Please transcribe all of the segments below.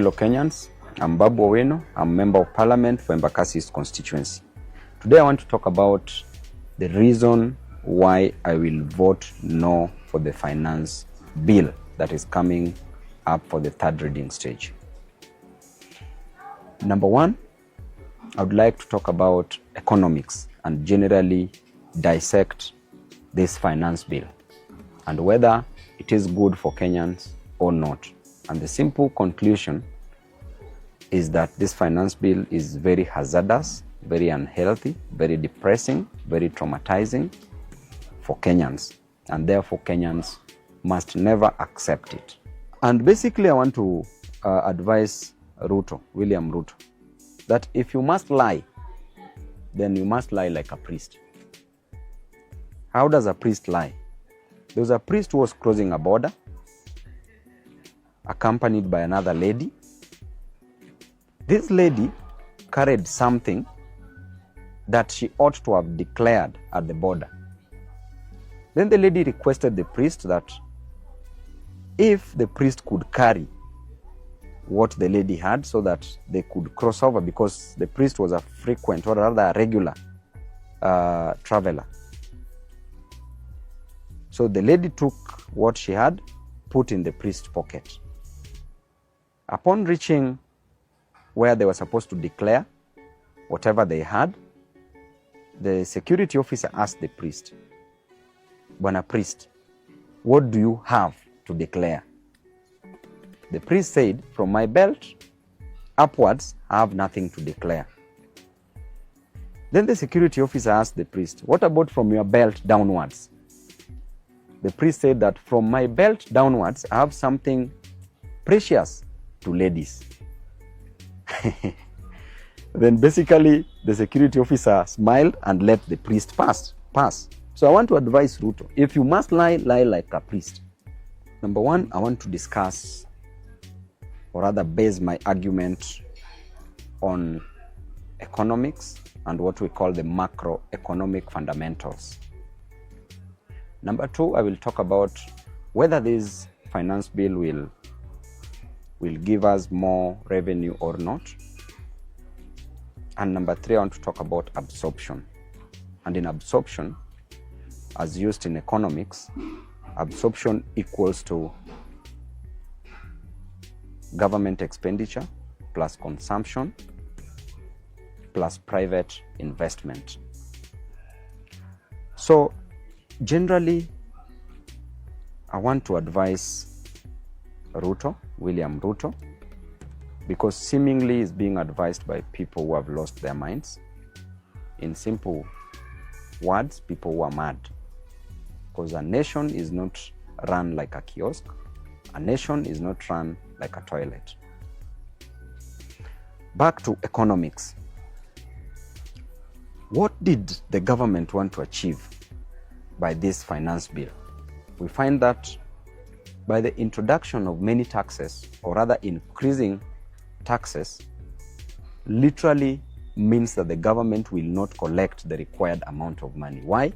fellow Kenyans. I'm Babu Owino. I'm Member of Parliament for Embakasi East constituency. Today I want to talk about the reason why I will vote no for the finance bill that is coming up for the third reading stage. Number one, I would like to talk about economics and generally dissect this finance bill and whether it is good for Kenyans or not. And the simple conclusion is that this finance bill is very hazardous, very unhealthy, very depressing, very traumatizing for Kenyans, and therefore Kenyans must never accept it. And basically I want to advise Ruto, William Ruto, that if you must lie, then you must lie like a priest. How does a priest lie? There was a priest who was crossing a border, accompanied by another lady. This lady carried something that she ought to have declared at the border. Then the lady requested the priest that if the priest could carry what the lady had so that they could cross over, because the priest was a frequent or rather a regular traveler. So the lady took what she had, put in the priest's pocket. Upon reaching where they were supposed to declare whatever they had, the security officer asked the priest, "Bwana priest, what do you have to declare?" The priest said, "From my belt upwards, I have nothing to declare." Then the security officer asked the priest, "What about from your belt downwards?" The priest said that from my belt downwards, I have something precious to ladies. Then basically the security officer smiled and let the priest pass. So I want to advise Ruto, if you must lie, lie like a priest. Number one, I want to discuss, or rather base my argument on economics and what we call the macroeconomic fundamentals. Number two, I will talk about whether this finance bill will give us more revenue or not. And number three, I want to talk about absorption. And in absorption, as used in economics, absorption equals to government expenditure plus consumption plus private investment. So generally, I want to advise Ruto, William Ruto, because seemingly is being advised by people who have lost their minds. In simple words, people who are mad. Because a nation is not run like a kiosk. A nation is not run like a toilet. Back to economics. What did the government want to achieve by this finance bill? We find that by the introduction of many taxes, or rather increasing taxes, literally means that the government will not collect the required amount of money. Why?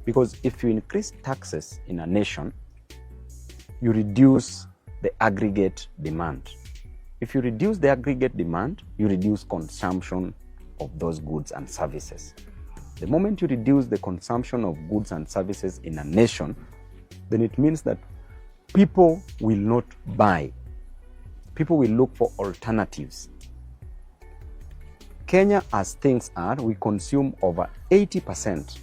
Because if you increase taxes in a nation, you reduce the aggregate demand. If you reduce the aggregate demand, you reduce consumption of those goods and services. The moment you reduce the consumption of goods and services in a nation, then it means that people will not buy. People will look for alternatives. Kenya, as things are, we consume over 80%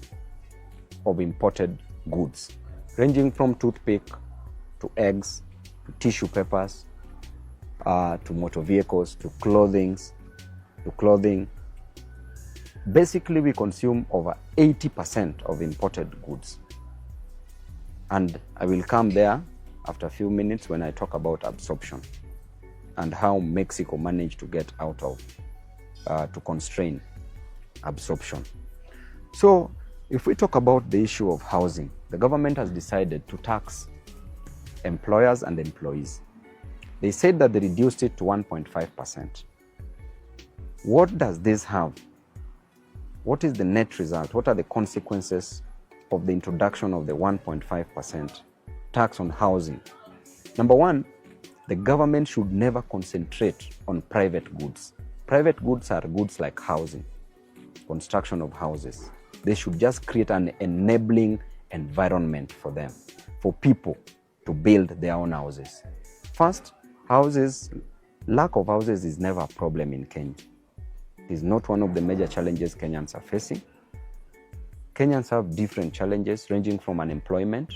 of imported goods, ranging from toothpick to eggs, to tissue papers, to motor vehicles, to clothing. Basically, we consume over 80% of imported goods. And I will come there after a few minutes when I talk about absorption and how Mexico managed to get out of, to constrain absorption. So if we talk about the issue of housing, the government has decided to tax employers and employees. They said that they reduced it to 1.5%. What does this have? What is the net result? What are the consequences of the introduction of the 1.5% tax on housing? Number one, the government should never concentrate on private goods. Private goods are goods like housing, construction of houses. They should just create an enabling environment for them, for people to build their own houses. First, houses, lack of houses is never a problem in Kenya. It is not one of the major challenges Kenyans are facing. Kenyans have different challenges ranging from unemployment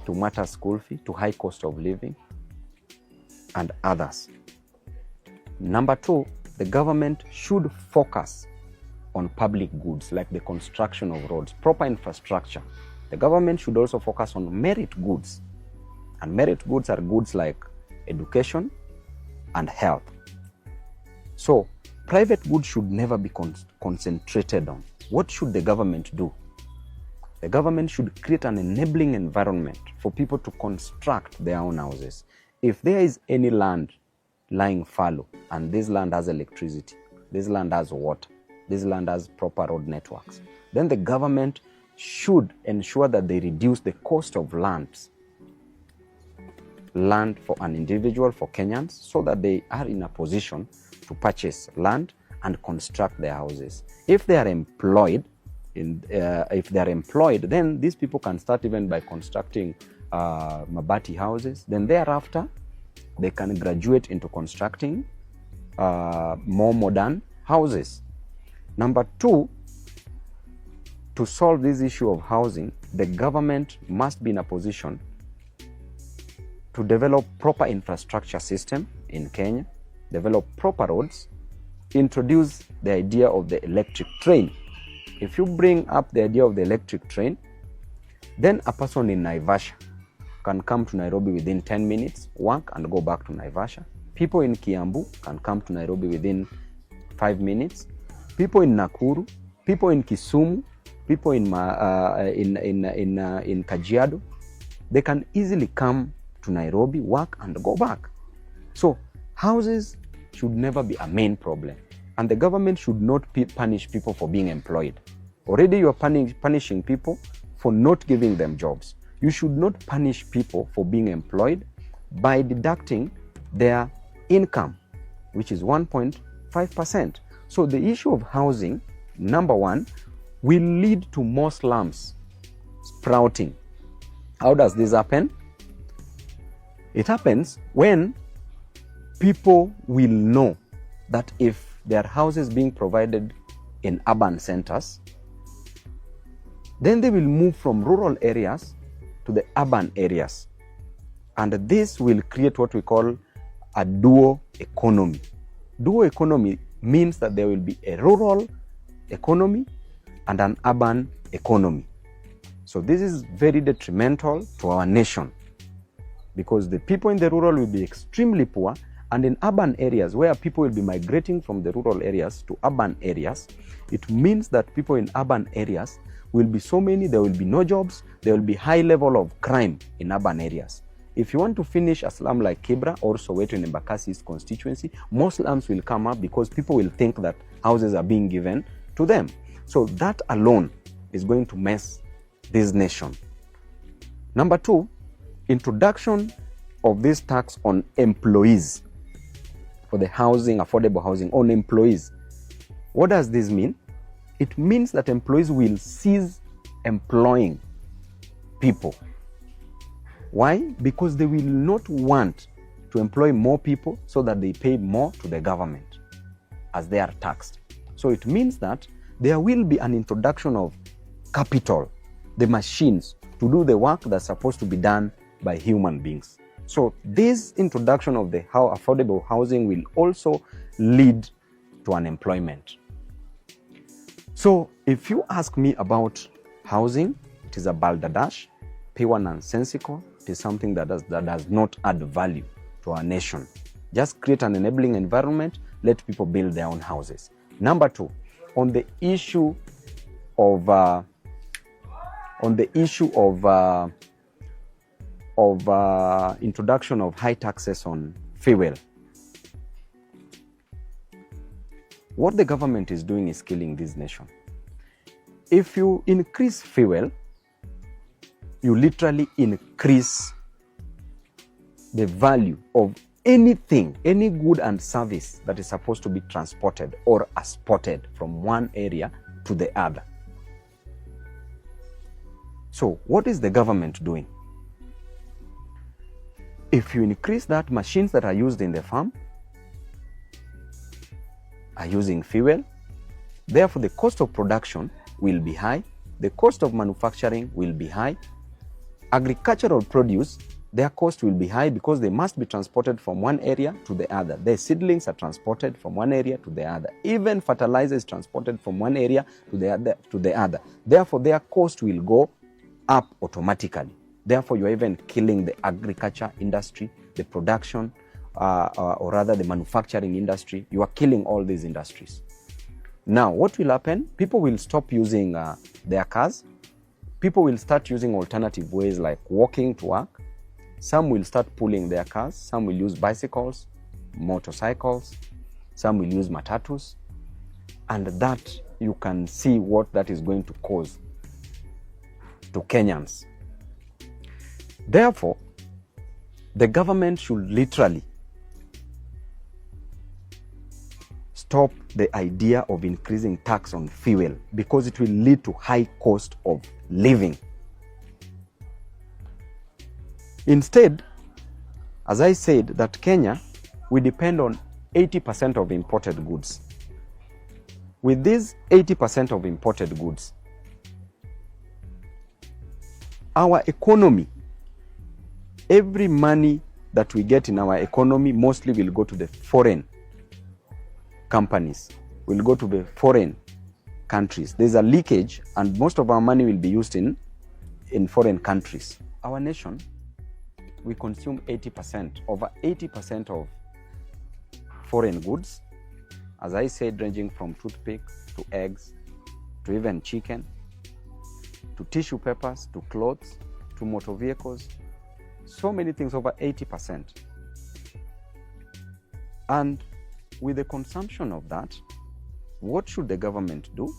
to matter school fee to high cost of living and others. Number two, the government should focus on public goods like the construction of roads, proper infrastructure. The government should also focus on merit goods. And merit goods are goods like education and health. So private goods should never be concentrated on. What should the government do? The government should create an enabling environment for people to construct their own houses. If there is any land lying fallow and this land has electricity, this land has water, this land has proper road networks, then the government should ensure that they reduce the cost of land for an individual, for Kenyans, so that they are in a position to purchase land and construct their houses. If they are employed, then these people can start even by constructing mabati houses. Then thereafter, they can graduate into constructing more modern houses. Number two, to solve this issue of housing, the government must be in a position to develop proper infrastructure system in Kenya, develop proper roads, introduce the idea of the electric train. If you bring up the idea of the electric train, then a person in Naivasha can come to Nairobi within 10 minutes, work and go back to Naivasha. People in Kiambu can come to Nairobi within 5 minutes. People in Nakuru, people in Kisumu, people in Kajiado, they can easily come to Nairobi, work and go back. So houses should never be a main problem. And the government should not punish people for being employed. Already you are punishing people for not giving them jobs. You should not punish people for being employed by deducting their income, which is 1.5%. So the issue of housing, number one, will lead to more slums sprouting. How does this happen? It happens when people will know that if there are houses being provided in urban centers, then they will move from rural areas to the urban areas. And this will create what we call a dual economy. Dual economy means that there will be a rural economy and an urban economy. So this is very detrimental to our nation, because the people in the rural will be extremely poor, and in urban areas where people will be migrating from the rural areas to urban areas, it means that people in urban areas will be so many, there will be no jobs, there will be high level of crime in urban areas. If you want to finish a slum like Kibra or Soweto in Embakasi's constituency, most slums will come up because people will think that houses are being given to them. So that alone is going to mess this nation. Number two, introduction of this tax on employees for the housing, affordable housing on employees. What does this mean? It means that employees will cease employing people. Why? Because they will not want to employ more people so that they pay more to the government as they are taxed. So it means that there will be an introduction of capital, the machines, to do the work that's supposed to be done by human beings. So this introduction of the affordable housing will also lead to unemployment. So if you ask me about housing, it is a balderdash, pure nonsensical. It is something that does not add value to our nation. Just create an enabling environment, let people build their own houses. Number two, on the issue of introduction of high taxes on fuel. What the government is doing is killing this nation. If you increase fuel, you literally increase the value of anything, any good and service that is supposed to be transported or exported from one area to the other. So what is the government doing? If you increase that, machines that are used in the farm are using fuel, therefore the cost of production will be high, the cost of manufacturing will be high, agricultural produce, their cost will be high because they must be transported from one area to the other. The seedlings are transported from one area to the other. Even fertilizer is transported from one area to the other. Therefore, their cost will go up automatically. Therefore, you're even killing the agriculture industry, the production, or rather the manufacturing industry. You are killing all these industries. Now, what will happen? People will stop using their cars. People will start using alternative ways like walking to work. Some will start pulling their cars. Some will use bicycles, motorcycles. Some will use matatus. And that, you can see what that is going to cause to Kenyans. Therefore, the government should literally stop the idea of increasing tax on fuel because it will lead to high cost of living. Instead, as I said, that Kenya, we depend on 80% of imported goods. With these 80% of imported goods, our economy, every money that we get in our economy mostly will go to the foreign companies, will go to the foreign countries. There's a leakage and most of our money will be used in foreign countries. Our nation, we consume 80%, over 80% of foreign goods, as I said, ranging from toothpick to eggs to even chicken, to tissue papers, to clothes, to motor vehicles, so many things, over 80%. And with the consumption of that, what should the government do?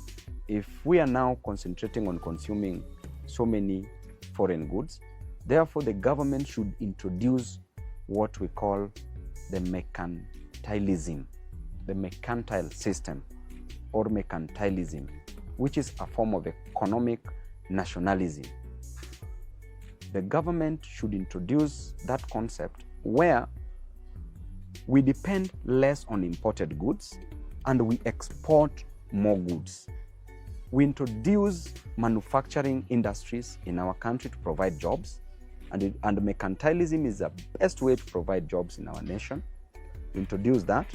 If we are now concentrating on consuming so many foreign goods, therefore the government should introduce what we call the mercantilism, the mercantile system or mercantilism, which is a form of economic nationalism. The government should introduce that concept where we depend less on imported goods and we export more goods. We introduce manufacturing industries in our country to provide jobs, and mercantilism is the best way to provide jobs in our nation. We introduce that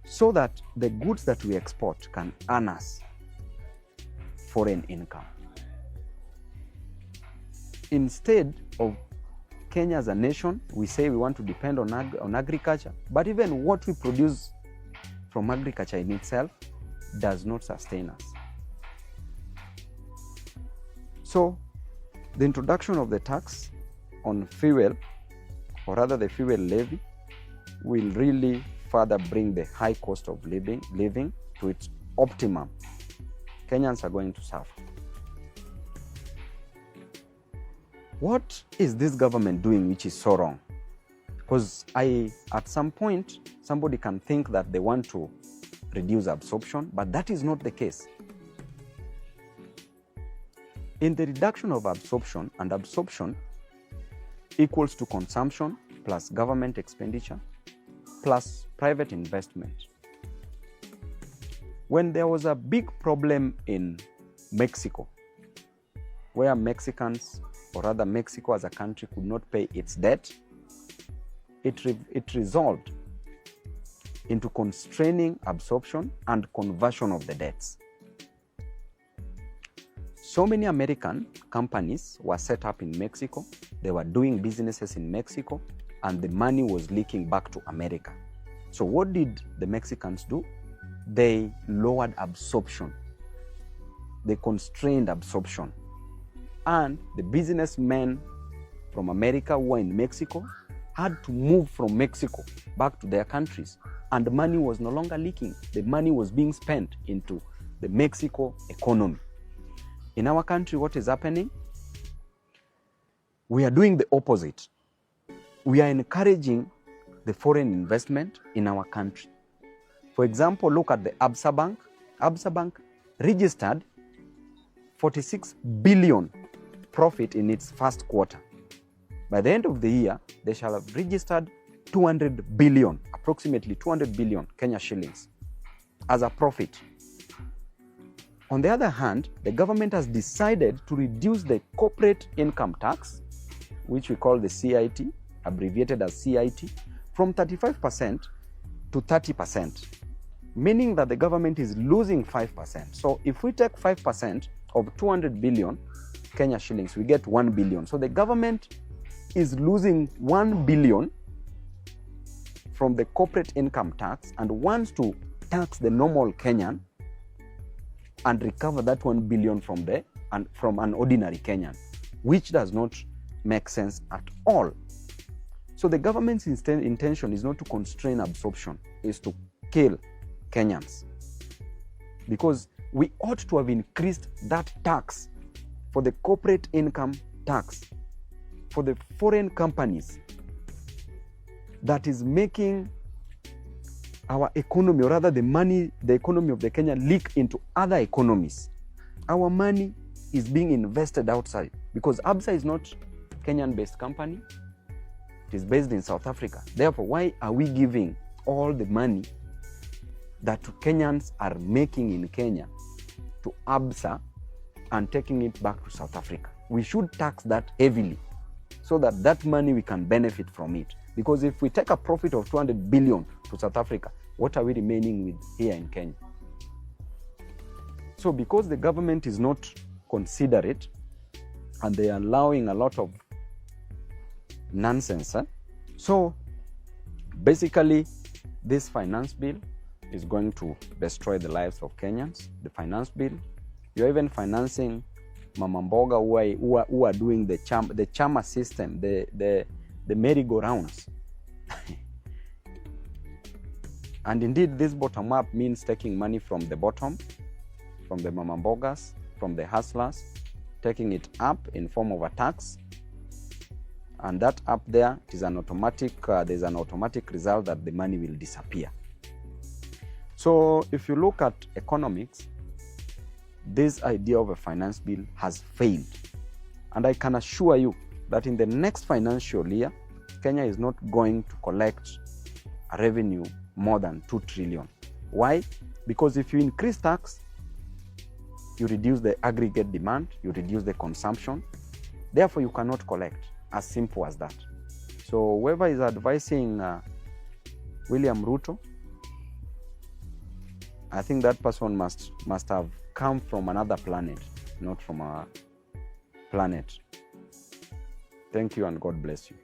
so that the goods that we export can earn us foreign income. Instead of Kenya as a nation, we say we want to depend on agriculture, but even what we produce from agriculture in itself does not sustain us. So, the introduction of the tax on fuel, or rather the fuel levy, will really further bring the high cost of living to its optimum. Kenyans are going to suffer. What is this government doing which is so wrong? Because at some point, somebody can think that they want to reduce absorption, but that is not the case. In the reduction of absorption, and absorption equals to consumption plus government expenditure plus private investment. When there was a big problem in Mexico, where Mexicans, or rather Mexico as a country, could not pay its debt, it resolved into constraining absorption and conversion of the debts. So many American companies were set up in Mexico, they were doing businesses in Mexico, and the money was leaking back to America. So what did the Mexicans do? They lowered absorption. They constrained absorption. And the businessmen from America who were in Mexico had to move from Mexico back to their countries. And the money was no longer leaking. The money was being spent into the Mexico economy. In our country, what is happening? We are doing the opposite. we are encouraging the foreign investment in our country. For example, look at the Absa Bank. Absa Bank registered 46 billion profit in its first quarter. By the end of the year, they shall have registered 200 billion, approximately 200 billion Kenya shillings as a profit. On the other hand, the government has decided to reduce the corporate income tax, which we call the CIT, abbreviated as CIT, from 35% to 30%, meaning that the government is losing 5%. So if we take 5% of 200 billion Kenya shillings, we get 1 billion. So the government is losing 1 billion from the corporate income tax and wants to tax the normal Kenyan and recover that 1 billion from an ordinary Kenyan, which does not make sense at all. So the government's intention is not to constrain absorption, is to kill Kenyans. Because we ought to have increased that tax for the corporate income tax, for the foreign companies that is making our economy, or rather the economy of the Kenya, leak into other economies. Our money is being invested outside because Absa is not a Kenyan-based company. It is based in South Africa. Therefore, why are we giving all the money that Kenyans are making in Kenya to Absa and taking it back to South Africa? We should tax that heavily so that that money we can benefit from it. Because if we take a profit of 200 billion to South Africa, what are we remaining with here in Kenya? So because the government is not considerate and they are allowing a lot of nonsense, so basically this finance bill is going to destroy the lives of Kenyans. The finance bill, you're even financing Mama Mboga who are doing the chama system, the merry-go-rounds. And indeed, this bottom-up means taking money from the bottom, from the Mama Mbogas, from the hustlers, taking it up in form of a tax. And that up there is an automatic, there's an automatic result that the money will disappear. So if you look at economics, this idea of a finance bill has failed. And I can assure you that in the next financial year, Kenya is not going to collect a revenue more than 2 trillion. Why? Because if you increase tax, you reduce the aggregate demand, you reduce the consumption, therefore you cannot collect. As simple as that. So whoever is advising William Ruto, I think that person must have come from another planet, not from our planet. Thank you and God bless you.